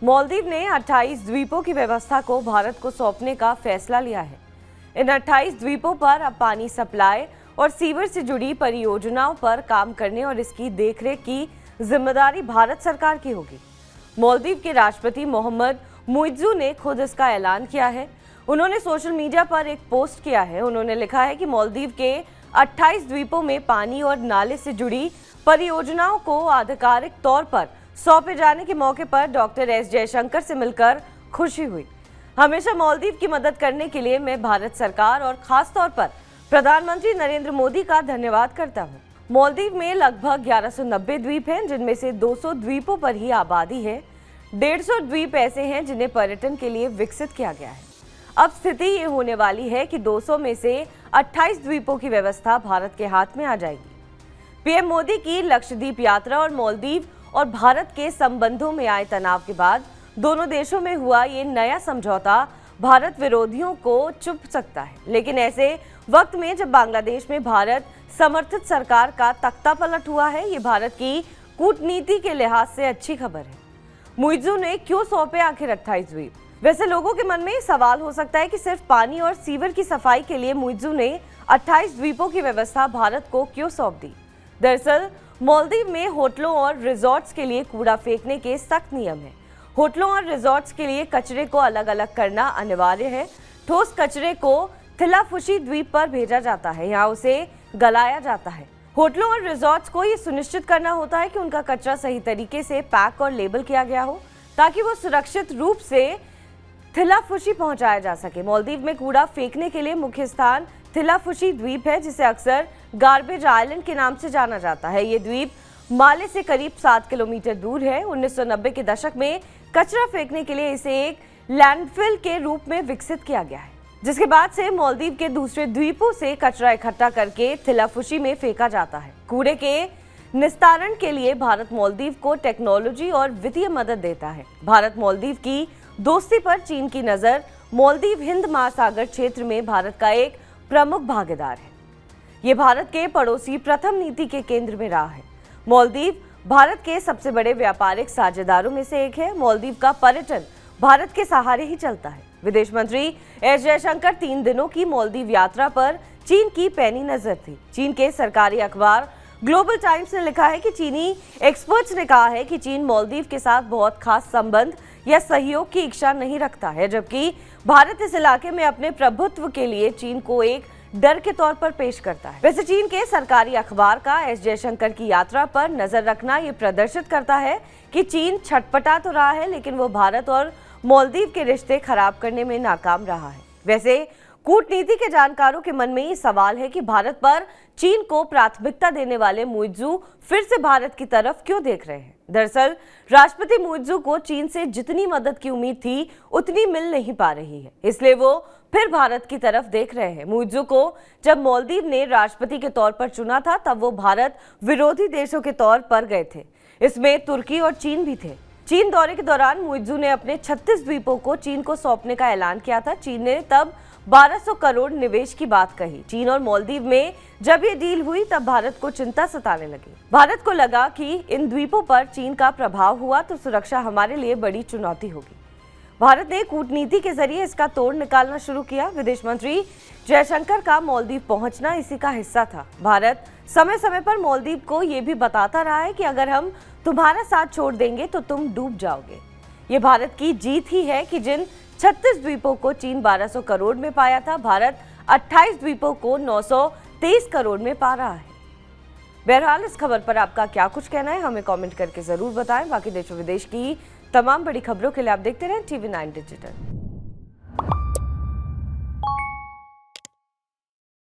मालदीव ने 28 द्वीपों की व्यवस्था को भारत को सौंपने का फैसला लिया है। इन 28 द्वीपों पर अब पानी सप्लाई और सीवर से जुड़ी परियोजनाओं पर काम करने और इसकी देखरेख की जिम्मेदारी भारत सरकार की होगी। मालदीव के राष्ट्रपति मोहम्मद मुइज्जू ने खुद इसका ऐलान किया है। उन्होंने सोशल मीडिया पर एक पोस्ट किया है। उन्होंने लिखा है कि मालदीव के 28 द्वीपों में पानी और नाले से जुड़ी परियोजनाओं को आधिकारिक तौर पर सौंपे जाने के मौके पर डॉक्टर एस जयशंकर से मिलकर खुशी हुई। हमेशा मालदीव की मदद करने के लिए मैं भारत सरकार और खास तौर पर प्रधानमंत्री नरेंद्र मोदी का धन्यवाद करता हूं। मालदीव में लगभग 1190 द्वीप हैं, जिनमें से 200 द्वीपों पर ही आबादी है। 150 द्वीप ऐसे हैं जिन्हें पर्यटन के लिए विकसित किया गया है। अब स्थिति ये होने वाली है कि 200 में से 28 द्वीपों की व्यवस्था भारत के हाथ में आ जाएगी। पीएम मोदी की लक्षद्वीप यात्रा और मालदीव और भारत के संबंधों में आए तनाव के बाद दोनों देशों में हुआ ये नया समझौता भारत विरोधियों को चुप सकता है। लेकिन ऐसे वक्त में जब बांग्लादेश में भारत समर्थित सरकार का तख्ता पलट हुआ है, ये भारत की कूटनीति के लिहाज से अच्छी खबर है। मुइज्जू ने क्यों सौंपे आखिर 28 द्वीप? वैसे लोगों के मन में सवाल हो सकता है कि सिर्फ पानी और सीवर की सफाई के लिए मुइज्जू ने 28 द्वीपों की व्यवस्था भारत को क्यों सौंप दी? दरअसल मालदीव में होटलों और रिजॉर्ट्स के लिए कूड़ा फेंकने के सख्त नियम हैं। होटलों और रिजॉर्ट्स के लिए कचरे को अलग अलग करना अनिवार्य है। ठोस कचरे को थिलाफुशी द्वीप पर भेजा जाता है, यहाँ उसे गलाया जाता है। होटलों और रिजॉर्ट्स को ये सुनिश्चित करना होता है कि उनका कचरा सही तरीके से पैक और लेबल किया गया हो, ताकि वो सुरक्षित रूप से थिलाफुशी पहुंचाया जा सके। मालदीव में कूड़ा फेंकने के लिए मुख्य स्थान थिलाफुशी द्वीप है, जिसे अक्सर गार्बेज आइलैंड के नाम से जाना जाता है। ये द्वीप माले से करीब 7 किलोमीटर दूर है। 1990 के दशक में कचरा फेंकने के लिए इसे एक लैंडफिल के रूप में विकसित किया गया है, जिसके बाद से मालदीव के दूसरे द्वीपों से कचरा इकट्ठा करके थिलाफुशी में फेंका जाता है। कूड़े के निस्तारण के लिए भारत मालदीव को टेक्नोलॉजी और वित्तीय मदद देता है। भारत मालदीव की दोस्ती पर चीन की नजर। मालदीव हिंद महासागर क्षेत्र में भारत का एक प्रमुख भागीदार है। ये भारत के पड़ोसी प्रथम नीति के केंद्र में रहा है। मालदीव भारत के सबसे बड़े व्यापारिक साझेदारों में से एक है। मालदीव का पर्यटन भारत के सहारे ही चलता है। विदेश मंत्री एस जयशंकर 3 दिनों की मालदीव यात्रा पर चीन की पैनी नजर थी। चीन के सरकारी अखबार ग्लोबल टाइम्स ने लिखा है कि चीनी एक्सपर्ट्स ने कहा है कि चीन मालदीव के साथ बहुत खास संबंध या सहयोग की इच्छा नहीं रखता है, जबकि भारत इस इलाके में अपने प्रभुत्व के लिए चीन को एक डर के तौर पर पेश करता है। वैसे चीन के सरकारी अखबार का एस जयशंकर की यात्रा पर नजर रखना ये प्रदर्शित करता है कि चीन छटपटा तो रहा है, लेकिन वो भारत और मालदीव के रिश्ते खराब करने में नाकाम रहा है। वैसे कूटनीति के जानकारों के मन में ये सवाल है कि भारत पर चीन को प्राथमिकता देने वाले मुइज्जू फिर से भारत की तरफ क्यों देख रहे हैं? दरअसल राष्ट्रपति मुइज्जू को चीन से जितनी मदद की उम्मीद थी उतनी मिल नहीं पा रही है, इसलिए वो फिर भारत की तरफ देख रहे हैं। मुइज्जू को जब मालदीव ने राष्ट्रपति के तौर पर चुना था, तब वो भारत विरोधी देशों के तौर पर गए थे। इसमें तुर्की और चीन भी थे। चीन दौरे के दौरान मुइज्जू ने अपने 36 द्वीपों को चीन को सौंपने का ऐलान किया था। चीन ने तब 1200 करोड़ निवेश की बात कही। चीन और मालदीव में जब ये डील हुई, तब भारत को चिंता सताने लगी। भारत को लगा कि इन द्वीपों पर चीन का प्रभाव हुआ तो सुरक्षा हमारे लिए बड़ी चुनौती होगी। भारत ने कूटनीति के जरिए इसका तोड़ निकालना शुरू किया। विदेश मंत्री जयशंकर का मालदीव पहुंचना इसी का हिस्सा था। भारत समय समय पर मालदीव को ये भी बताता रहा है कि अगर हम तुम्हारा साथ छोड़ देंगे तो तुम डूब जाओगे। ये भारत की जीत ही है कि जिन 36 द्वीपों को चीन 1200 करोड़ में पाया था, भारत 28 द्वीपों को 923 करोड़ में पा रहा है। बहरहाल इस खबर पर आपका क्या कुछ कहना है, हमें कमेंट करके जरूर बताएं। बाकी देश और विदेश की तमाम बड़ी खबरों के लिए आप देखते रहें TV9 डिजिटल।